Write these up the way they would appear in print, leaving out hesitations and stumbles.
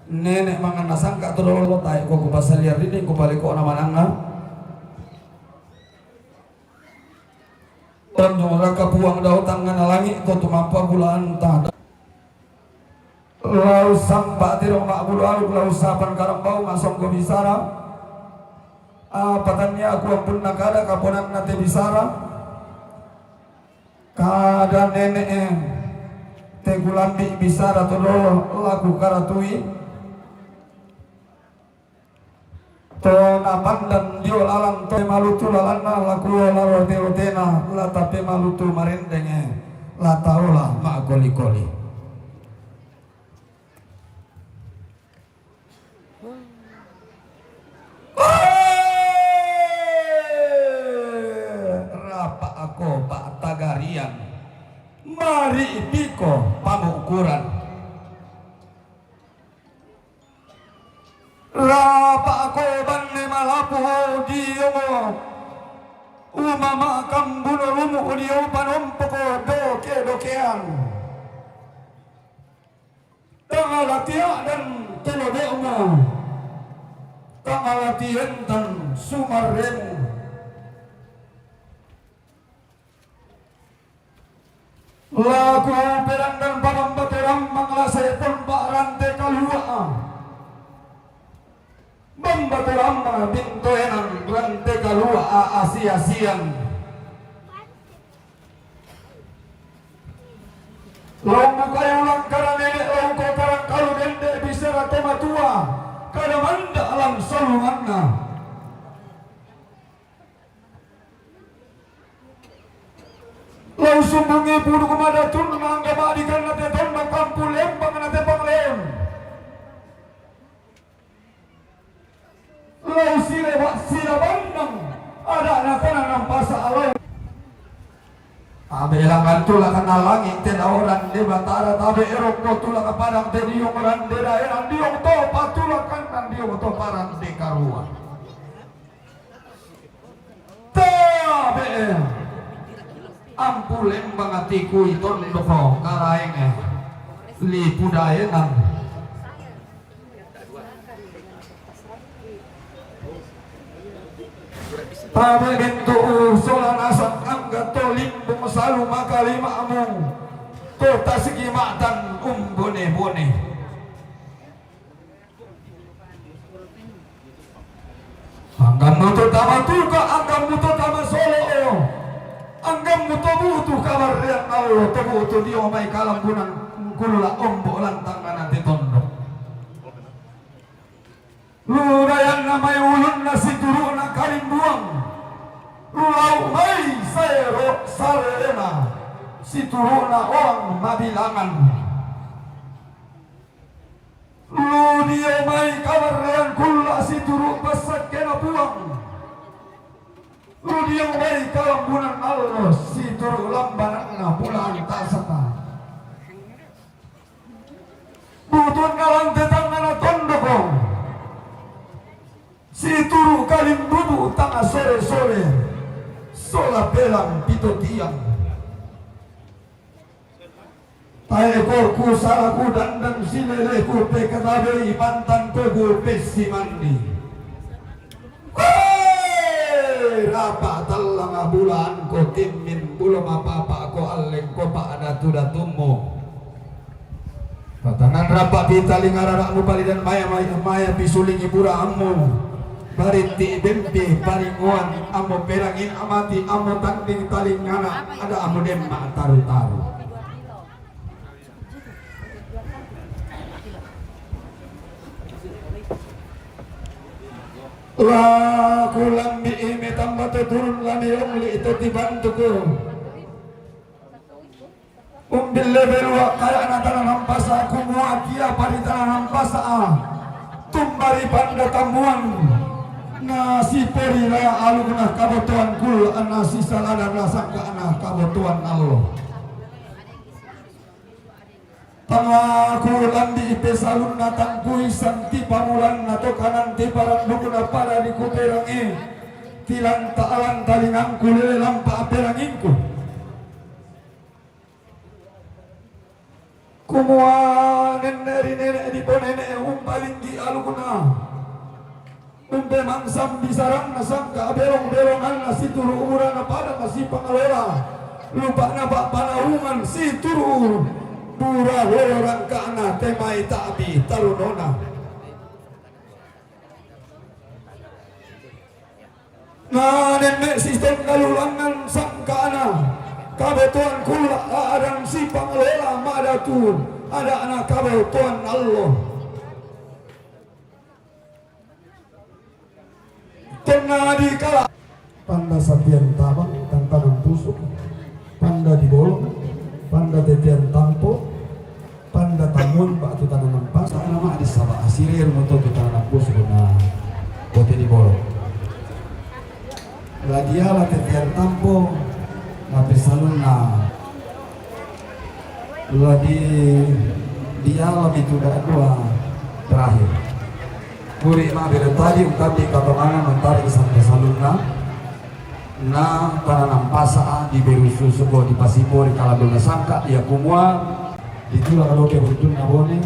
nenek mangan nasangka todolo tayo ko kupasaliar dini ko balik ko naman ang dan orang kapuang daw tangan langit ko tumampa bulan tak lau sampa tirong mak bulu lau sapan karambau masong ko bisara patannya aku pun nakada kaponan nate bisara kada nenek tegulambi bisara todolo laku karatui to napan dan dio lalang to malutu lalana laku laro teotena la tapi malutu marendenge la taola ma koli-koli rapa ako pak tagarian mari piko pamukuran rapa ako banne malapu diyo mo umama kambuno lumu diyo panompoko dokean tangalatia dan tulodeo mo tangalatian dan sumaremu lagu perang dan pamambaterang manglasay pun barante kalua membaterang bintoenan rante kalua asia-asian lagu kayu langkaran nenek lagu karang kalu dende bisa ratema tua kada manda alam salunganna lau sumbungi puru kumada tun manggama adikan nate ton makampu lembang nate panglem lau sile wak sila bandang ada nakana nampasa alay abe elangan tula kana langit tena orang de batara tabe erok no tula ka padang te diong ran de daerah diong to patula kan diong to parang de karua tabe ampu lembang atiku iton doko karaeng li pudayenang tabe bentu solan asak angga to limbung salu maka limamu to tasigi matan bone anggam mutu tama tuka anggam mutu tama solo anggam mutu butuh kabar yang Allah tebutu di omai kalambunan kulula ombo lantang nanti tondok lurayan namai ulun nasi turuna kalim buang lulau mai sayro sarena si turuna orang mabilangan lu dia mai kabar yang kula si turu pasak kena buang lu dia mai kalambunan Allah si turu lambanana bulan tasaka butun kalang tetang nana tondokong si turu kalim bubu tanga sore-sore sola pelang pito tiang taekorku salaku dandang sileleku pekatabe ipantan pegu pesi mandi rapa talang bulan ko timin belum apa-apa ko aleng ko pa ada tudatumo patanan rapa pitaling ararakmu pali dan maya pisuling ibura amu bariti bempi paringuan amu perangin amati amu tanding taling ngana ada amu demma taru-taru la kulang biimi tambah turun lani umli itu dibantuku umbil level wa kaya natana nampasa aku muakia paritana nampasa tumbari panda tamuan nasi peri raya alu kena kabotuan kul nasi salada rasa ke anak kabotuan Allah pangaku landi ipe salun natang kui santi pamulan nato kanan ti parang dukuna para di kuperangi tilang taalan talingang kulele lampa aperanginku kumuan nenek di ponene umpali mangsam bisarang na sangka berong-berongan na si turu umuran na pada na si pangalora lupa na bak panahungan si turu pura orang kana temai tabi tarunona na nenek sistem kalulangan sangkana kabetuan kula adang si pangalora madatun ada anak kabetuan Allah tengah dikala panda sapian tabang dan tanam busuk panda di bolong panda tetian tampo panda tamun batu tanaman pas nama di sabah asirir untuk tanam busuk na kote di bolong ladia la tetian tampo ngapi salun na ladi dia lebih tidak dua terakhir Kuri ma bere tadi ungkapi katongan mentari sampai salunna na tananam pasa di beru susuko di pasipo di kalabuna sangka dia kumua itulah kalau ke bertun nabone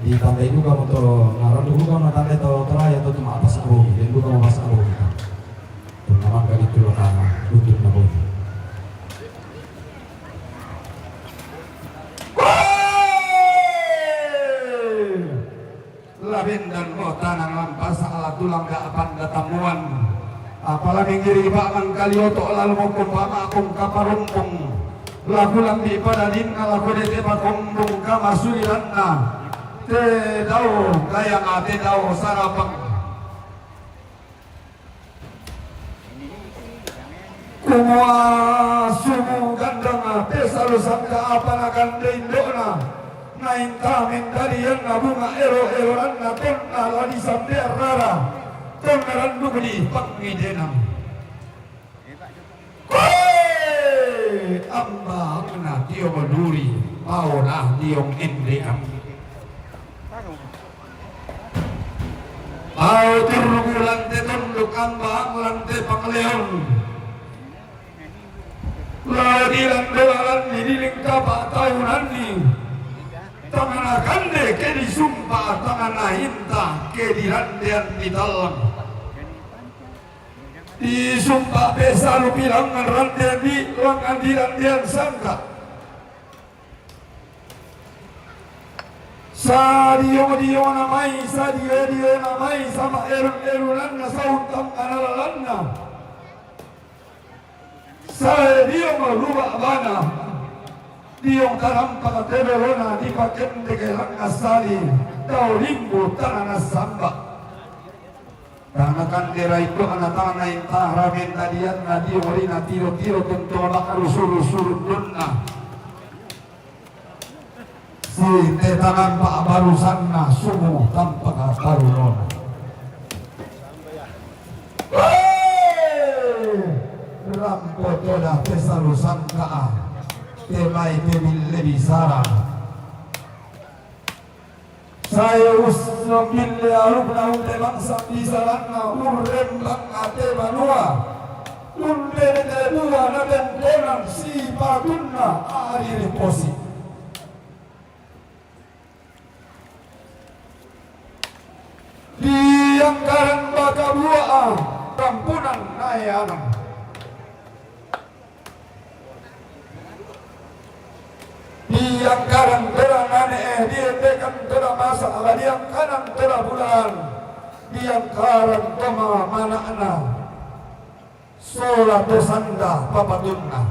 di tandai juga motor ngaran juga na tandai to teraya to cuma apa saro dan juga mau masaro kita nama kali itu lah kana bertun nabone labin dan kota nang lampas ala tulang gaapan datamuan apalagi ngiri baman kalioto lalu mau kumpama akong kaparumpong lagu lang di padadin lagu dete pakumbong kamasuliran na te daw kaya nga te daw sarapang kumua sumu gandang pesalusan kaapan akan deindona nain tamin dari yang bunga ero-eroan na ton alani sampai rara ton narandu di pangidenang amba na dio maduri mau nah diong indriam mau turungu lante tunduk amba lante pangleon lagi lante alan ini lingkap tahunan ni tangan kande ke disumpah tangan hinta ke dirandian di dalam disumpah besalu bilangan randian di langan dirandian sangka sadio namai sadio namai sama erun sauntam analalana sadio merubah bana diong taram pakateberona di paken de kelang asali tau limbu tanah samba karena kan kira itu anak tanah intah ramen tadian nadi orina tiro tentu bakal usur dunna si tetangan pak barusanna sumu tanpa karunona rampot toda pesalusan kaa temai pemile bisara saya usno mille alumna unte bangsa bisarana urrem lang ate banua unte de bua na bentenan si patunna ari reposi di angkaran baka bua rampunan nayanang yang kanan terang aneh dia tekan terang masalah dia kanan terang bulan dia kanan toma mana ana sola tosanda papadunna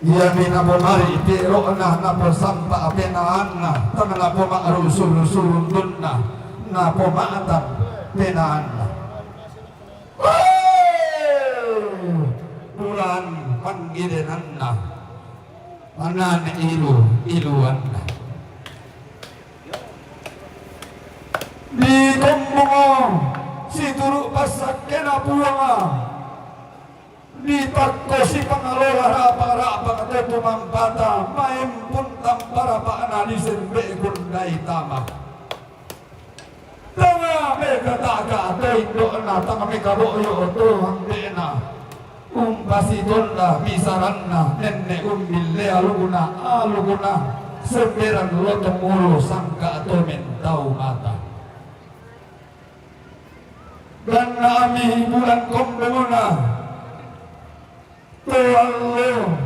dia mina pomari pero na posampa penaanna tangan na poma arusul dunna na pomatan penaanna bulan panggilenanna anan iluan di kumbung si turu pasak kena puanga di takko si pangalora rapa atau tumampata main pun tampara pa analisin begun dai tama tanga meka taka atau indo na tanga meka boyo to hangdena umpasi tonda bisaranna nenne umbille aluguna semberan lotong mulu sangka atau mentau mata nami bulan kombona to Allah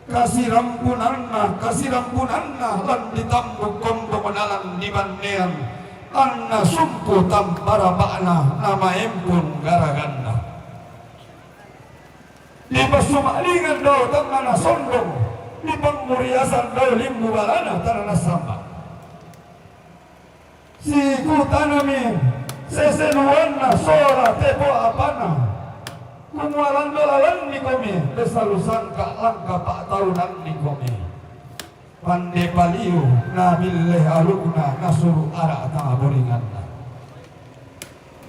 kasih rampunanna lan ditambuk kombonalan di bandean anna sumpu tampara bakna nama empun garaganna di pasumalingan daw tangana sondong di pangmuriasan daw limbu balana tanana samba si kutanami sesenuanna sora tepo apana kumualan dolalan ni kami besalusan ka langka pak tahunan ni kami pande paliu na bileh alugna nasuru ara tanga boringanna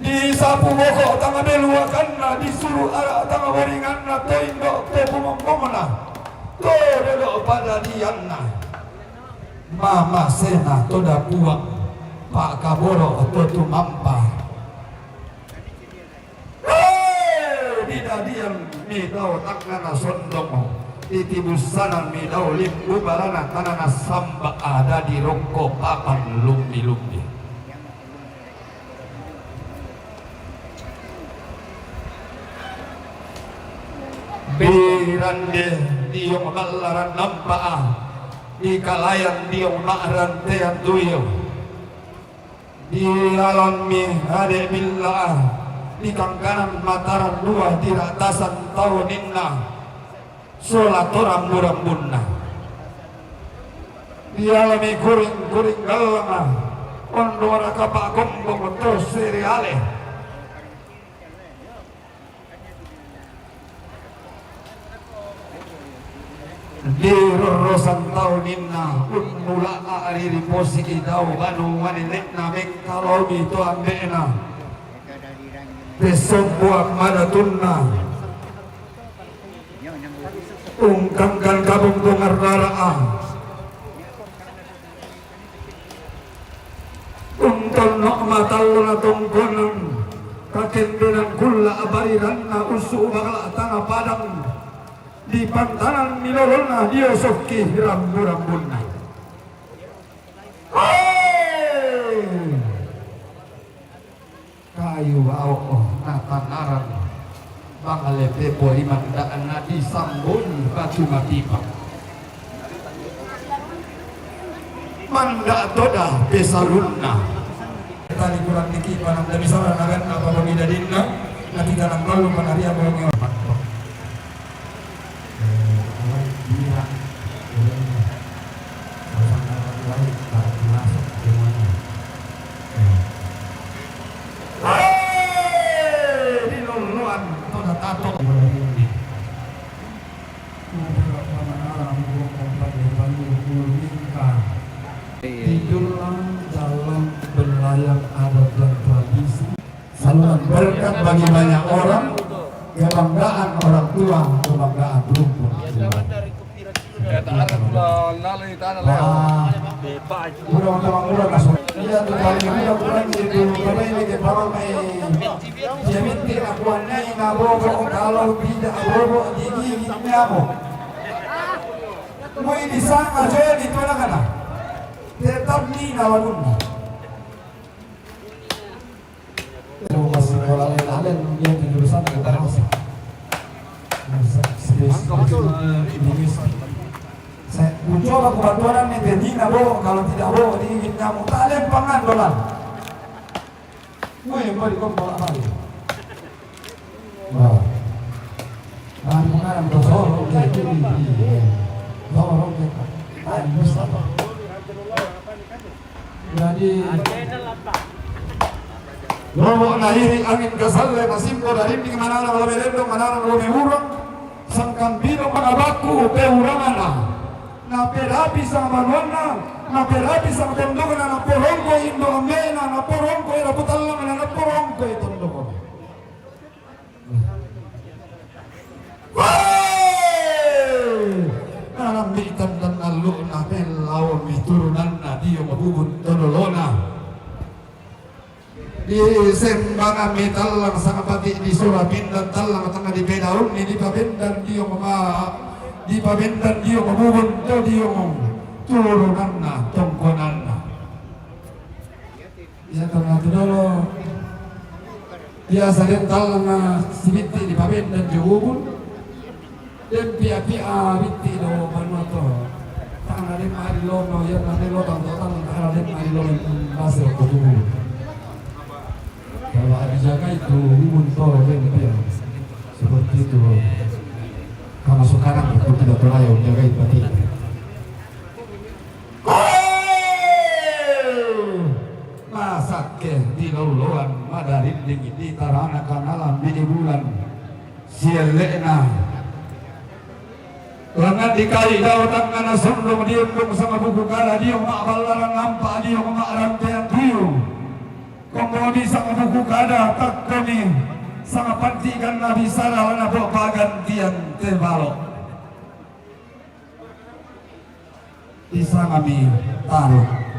di sapu boko tanga beluakanna disuruh ara tanga boringanna to indo te pumongkomna to dodo pada dianna mama sena toda puang pak kaboro to tumampa tidak diam midau taknana sondong titibusanan midau limbu balana tanana samba ada di rongko papan lumbi-lumbi birande diong balaran nampaa di kalayan diong ma'ran tean tuyo di alam mi ade billah di kanan mataran dua di ratasan tahuninna sholat orang murambunna di alami kuring galama ondora kapak gombong terus seriale di rorosan tahuninna unmula ariri posi idau banu wanilekna mengkalomi tu ambena besok buat mana tunna ungkangkan kabung bungar raraan unton nok matalna tongkonan kakendenan kulla abariranna usu bakal tanah padang di pantanan milolona diosoki rambu-rambunna kayu au natanaran bangale pepo iman daan nadi sambun batu matipa manda toda besalunna tadi kurang dikit panam dari seorang agan apa pemidadinna nanti dalam lalu panaria bolongi tidurlah dalam berlayar adat dan tradisi saluran berkat bagi banyak orang kebanggaan orang tua kebanggaan rumpun udah langsung iya tuh paling mudah kurang itu kalau ini ke bawah jaminti akuannya ngabobo kalau tidak abobo gigi nyamuk mau ini sangat jauh di mana tetap ni nawanun masih kalau lain dia di jurusan kita masih saya mencoba kebantuan nih tedina bo kalau tidak bo diingin kamu talem pangan dolan gue beri kompol lagi wah nah mengarang dosoro jadi dosoro kita ayo sabar jadi Robo nahiri angin kasalle nasimpo dari di mana orang lebih rendong mana orang lebih urang sangkan biro manabaku peurangana na perapi sama manuana na perapi sama tondogana na porongko indo amena na porongko ira putallang na porongko itondoko Narambitan dan aluna pelaw miturunan na diyo mabubun tonolona di sembangan mitalang sangapati di surabin dan talang tengah di bedaun ini di pabendan diyo di pabendan diyo mabubun to diyo turunan na tongkonan na ya tengah tudolo biasa dental na sibiti di paben dan jubun dan pia-pia biti do manoto tangan ada mari lo no ya nanti lo tang ada mari lo masih kudu kalau ada jaga itu hubun to dan pia seperti itu kalau sekarang itu tidak terlalu jaga itu berarti masak ke di lauluan madarin dingin di tarana kanalam di bulan sielena lengan dikali dautan kana sondong diundung sama buku kala dia mak balaran nampak dia mak rantean tiu komodi sama buku kada tak kami sama pantikan nabi sarah lana bok bagantian tebalo isa kami taruh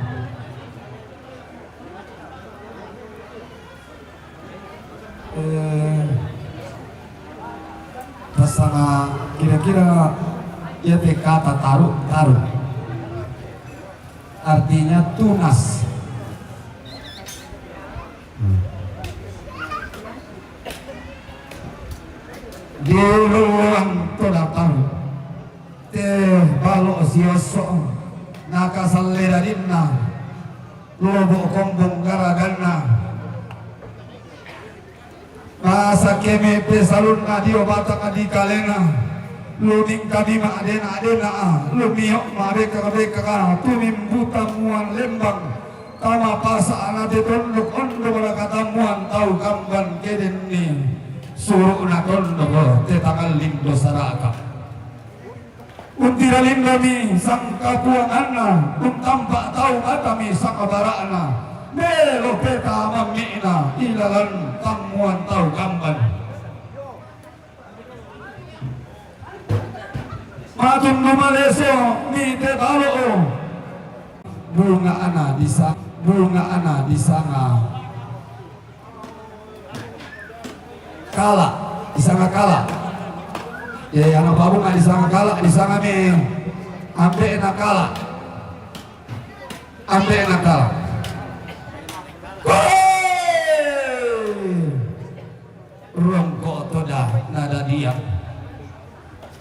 pasana kira-kira ya kata taruh artinya tunas di ruang toda taruh teh balok sioso nakasalera dinna lobo kombong garaganna masa keme pesalun nadio batak adi kalena luming kami ma adena lumiok ma beka tumim buta muan lembang tama pasa anade tondok ondo wala katamuan tau kamban keden ni suruh na tondok te tangal lindo saraka untira lindami sang kapuanganna tampak tau atami sang kabarana melo peta mamina ilalan tamuan tau kamban matun numaleso mi te balo bunga ana di sanga kala ya anak babunga di sanga kala di sanga mi ambe na kala rongko toda nada dia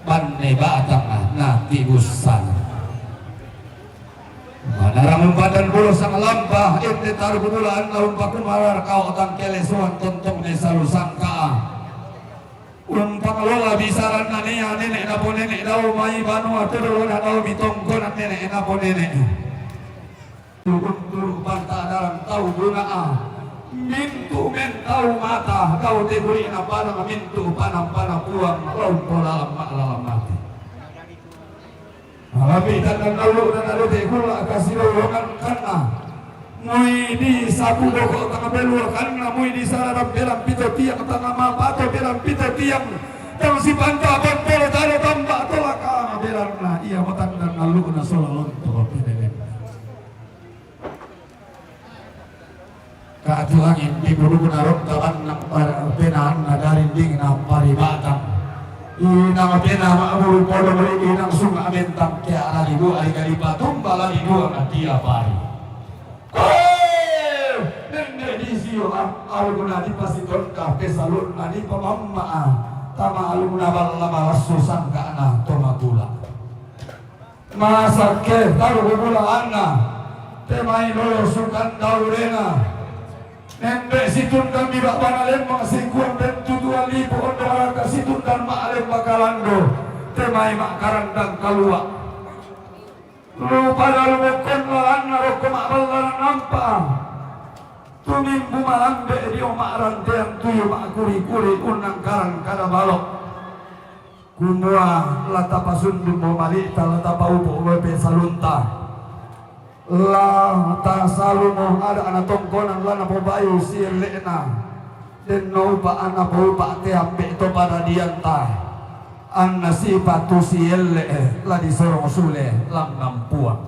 banne batang nati busan manarang badan bulu sang lampah ente taruh bulan laun pakun marar kau otang kelesuan tontong ne salu sangka umpang lola bisaran nania nenek napo nenek dau mai banu atau na dau mitongko na nenek napo nenek turun banta dalam tahu bunga mintu mentau mata kau teburi na panang mintu panang puang laun pola malam mati Alami dan lalu tekula kasih lowongan kana mui di sapu doko tengah belur kana mui di sarang belam pito tiang tengah mapato belam pito tiang tang si panta bantol talo tambak tolaka belam na iya matan dan lalu na solalon to pinelen kaatu angin di bulu narok taban nang penan dari ding na paribatang inang pena maabulu polo beri inang sunga mentang ke arah ibu ari kali patung bala ibu na dia pari nende di sio alguna di pasiton ka pesalun na di pamamma tama alguna balla balasu sangka ana toma gula masa ke taru gula anna temai loyo sukan daurena nende situn kami bak bana lembang singkuan bentu 2.000 ondo harga situn dan mak lembang kalando temai mak karandang kalua lupa dalu bukon lalan naroko mak balan nampa tumimbu malambe dio mak rantean tuyu mak kuri-kuri unang karang kada balok kumua latapa sundum mo malita latapa upo wepe salunta lah tak selalu mau ada anak tongkonan lah nak bayu sielena dan naupa anak naupa te ambe to pada dianta an nasibatu sielle lah disorong sule lang nampuan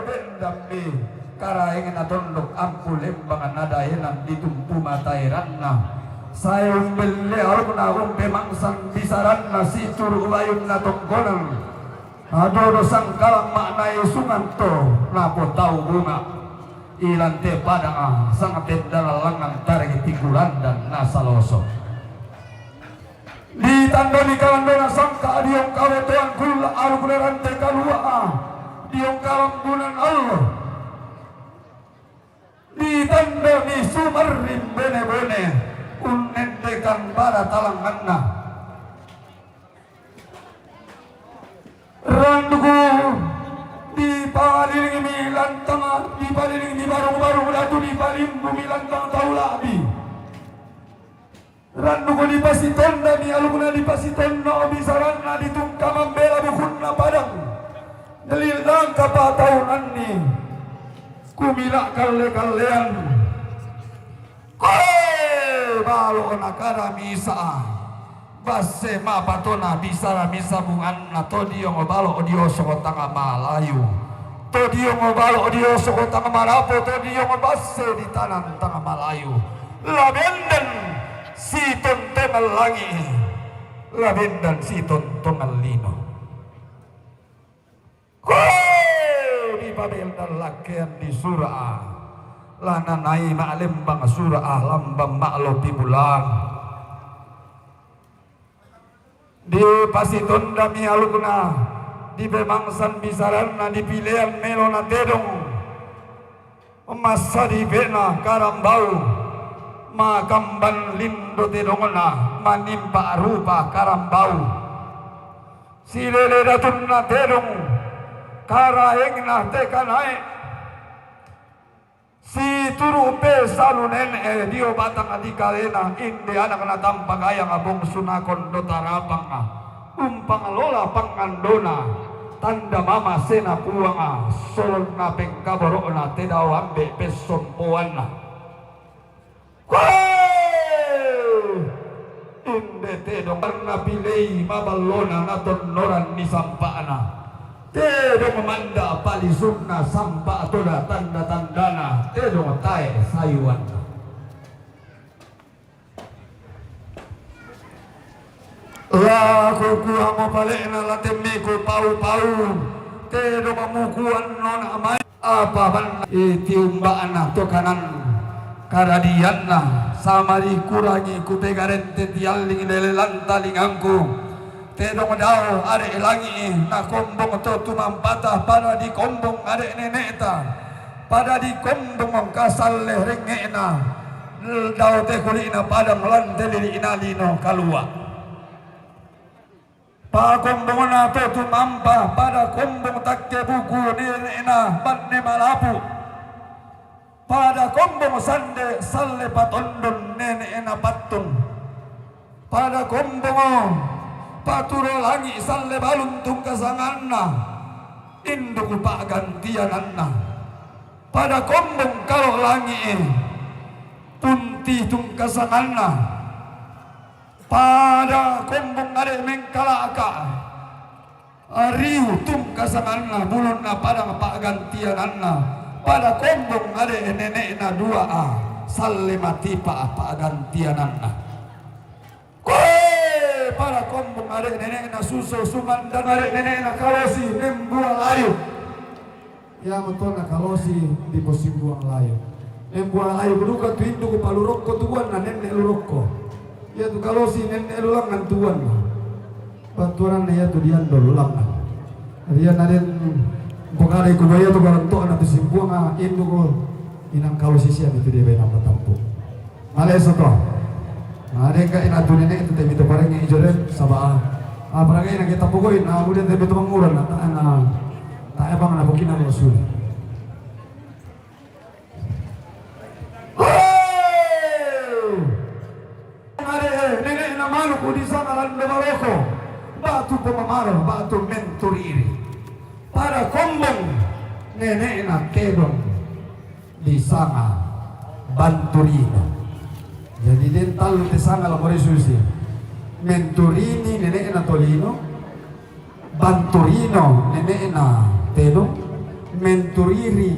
bendambi kara ingin atondok ampul lembangan nada henang ditumpu matai ranna saya umbele aruna umbe mangsang bisaran nasi turu ulayun na tongkonan adodo sang kalang maknai sunganto napo tau bunga ilante padang sangat bendara langan tarik tiguran dan nasaloso ditandoni kalandona sangka diong kawe tuan kula alukuleran tekalua diong kalambunan Allah ditandoni sumarim bene-bene unentekan para talanganna randuku dipaliling milan tengah dipaliling di barung-barung datu dipaling bumilan tengah taulabi randuku dipasitonda mi alukuna dipasitonda obisaranna ditungka membela bukunna padang dalil nangka pataunan ni kumila kalle-kallean balo nakara misa basse ma patona bisara misa bungan na todio ngobalo odio sokotanga Malayu todio ngobalo odio sokotanga Marapo todio ngobasse di tanah tanga Malayu labenden si tontongal langi labenden si tontongal lino di Babel dan lakian di surah lana nai ma'lembang surah lambang ma'lo pibulang di pasiton dami alukna di bemangsan bisaranna di pilihan melona tedong masa di bena karambau makamban lindo tedongna manimpa rupa karambau silele datunna tedong karaengna tekanai si turu pe salunen dio batang adikalena inde anak na tampagayang abong sunakon do tarapang umpang lola pangandona tanda mama sena puanga solon na pengkaboro na tedaw ambe peson puana inde tedong na pilei mabalona na tonoran ni sampana tedo memanda palisukna sampa atoda tanda-tandana tedo tae sayuan la kuku amo palena la temiku pau-pau tedo mamukuan non amai apa ban itiumbana to kanan karadianna sama dikurangi kupegarente tialing lelelan talingangku tedong daw are langi na kombong to tumampatah pada di kombong are neneta pada di kombong kasal rengena daw te kulina pada melandeli inalino kalua pa kombong na to tumampa pada kombong takke buku nena banne malapu pada kombong sande salle patondon nena patung pada kombong paturo langi salle baluntung kasanganna induk pak gantiananna pada kombong kalau langi punti tung kasanganna pada kombong ade mengkalaka riu tung kasanganna bulunna pada pak gantiananna pada kombong ade nenekna dua salle mati pak gantiananna para kombong arek nenek na suso suman dan arek nenek na kalosi nembuang layu ya betul na kalosi di posim buang layu nembuang layu beruka tu induk palurokko tuan na nenek lurokko ya tu kalosi nenek lulangan tuan bantuan na ya tu dian lulangan dia naden pengare kubaya tu garantok na tu simbuang induk inang kalosi siap itu dia benang tampuk males to mereka ina tu nenek itu tapi tu pareng ijolen sabah apalagi nak kita pokoin kemudian tapi tu menguran tak abang nak bukina rasul nenek nama lu di sana lande Maroko batu pemamarah batu menturiri para kombong nenek nak kedong di sana banturino jadi dental te sanga la more susi menturini nenek na tolino banturino nenek na telo menturiri